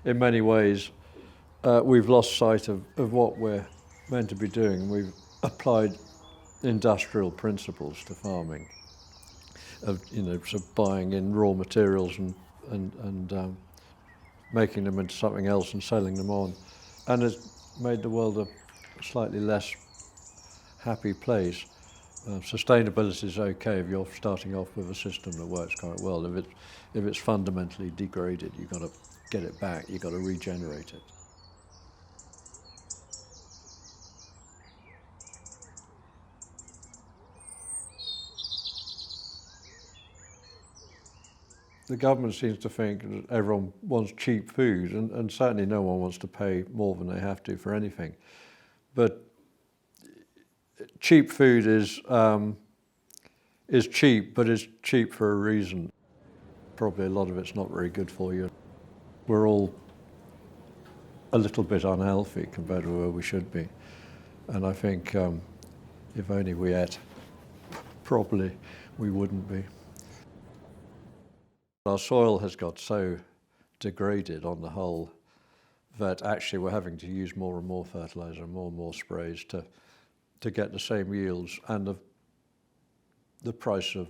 in many ways, we've lost sight of what we're meant to be doing. We've applied industrial principles to farming, of sort of buying in raw materials and making them into something else and selling them on, and it's made the world a slightly less happy place. Sustainability is okay if you're starting off with a system that works quite well. If it's fundamentally degraded, you've got to get it back. You've got to regenerate it. The government seems to think that everyone wants cheap food, and certainly no one wants to pay more than they have to for anything. But cheap food is cheap, but it's cheap for a reason. Probably a lot of it's not very good for you. We're all a little bit unhealthy compared to where we should be. And I think if only we ate properly, we wouldn't be. Our soil has got so degraded on the whole that actually we're having to use more and more fertiliser, more and more sprays to get the same yields, and the price of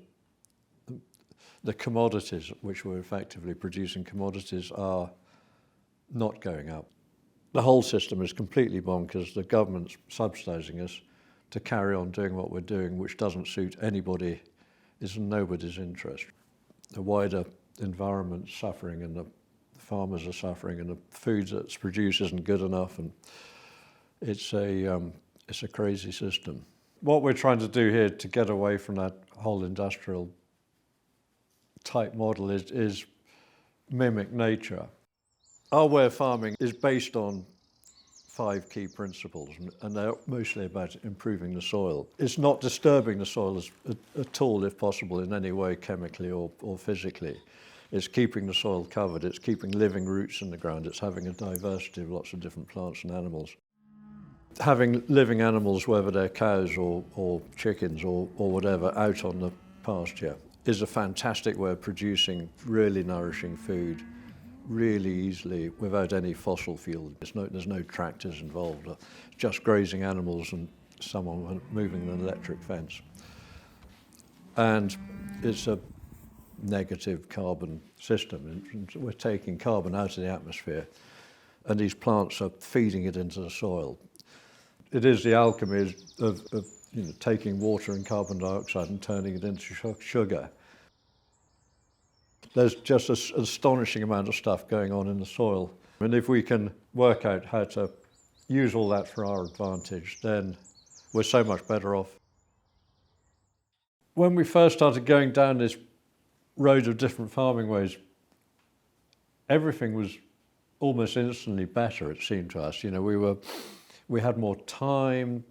the commodities, which we're effectively producing commodities, are not going up. The whole system is completely bonkers. The government's subsidising us to carry on doing what we're doing, which doesn't suit anybody, is in nobody's interest. The wider environment's suffering, and the farmers are suffering, and the food that's produced isn't good enough, and it's a crazy system. What we're trying to do here to get away from that whole industrial type model is mimic nature. Our way of farming is based on 5 key principles, and they're mostly about improving the soil. It's not disturbing the soil at all, if possible, in any way, chemically or physically. It's keeping the soil covered, it's keeping living roots in the ground, it's having a diversity of lots of different plants and animals. Having living animals, whether they're cows or chickens or whatever, out on the pasture is a fantastic way of producing really nourishing food really easily without any fossil fuel. There's no tractors involved, just grazing animals and someone moving an electric fence. And it's a negative carbon system. We're taking carbon out of the atmosphere, and these plants are feeding it into the soil. It is the alchemy of taking water and carbon dioxide and turning it into sugar. There's just an astonishing amount of stuff going on in the soil. And if we can work out how to use all that for our advantage, then we're so much better off. When we first started going down this road of different farming ways, everything was almost instantly better, it seemed to us. We had more time,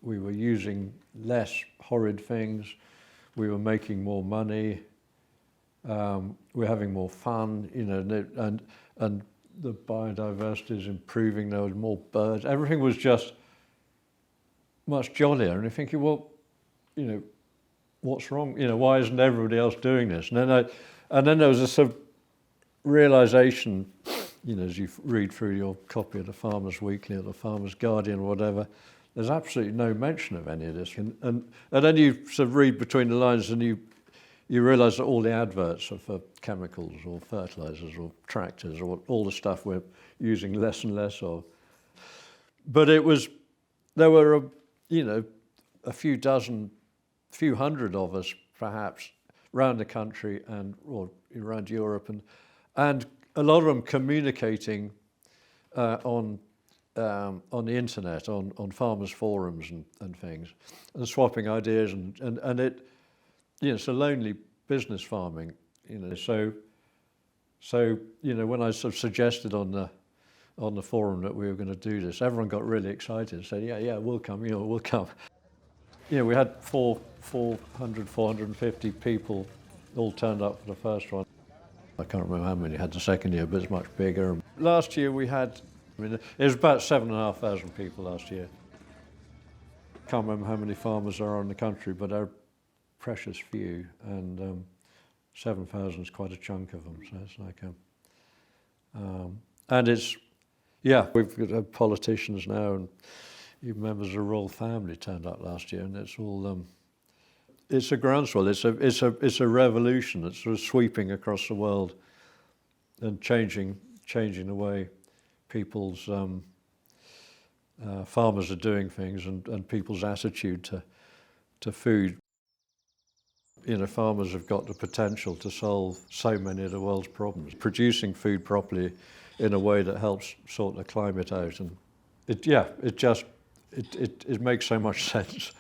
we were using less horrid things, we were making more money, we're having more fun, and the biodiversity is improving, there was more birds, everything was just much jollier. And you're thinking, well, what's wrong? Why isn't everybody else doing this? And then there was a sort of realisation, as you read through your copy of the Farmer's Weekly or the Farmer's Guardian or whatever, there's absolutely no mention of any of this. And then you sort of read between the lines, and you realise that all the adverts are for chemicals or fertilisers or tractors or all the stuff we're using less and less of. But there were a few hundred of us perhaps around the country or around Europe, and a lot of them communicating on the internet, on farmers' forums and things, and swapping ideas, and it's a lonely business farming, So when I sort of suggested on the forum that we were going to do this, everyone got really excited and said, yeah, we'll come, we'll come. We had 450 people all turned up for the first one. I can't remember how many had the second year, but it's much bigger. Last year it was about 7,500 people last year. Can't remember how many farmers there are in the country, but there are precious few, and 7,000 is quite a chunk of them, so it's like And it's, yeah, we've got politicians now, and even members of the royal family turned up last year, and it's all, it's a groundswell. It's a revolution that's sort of sweeping across the world and changing the way people's farmers are doing things, and people's attitude to food. You know, farmers have got the potential to solve so many of the world's problems. Producing food properly in a way that helps sort the climate out, and it makes so much sense.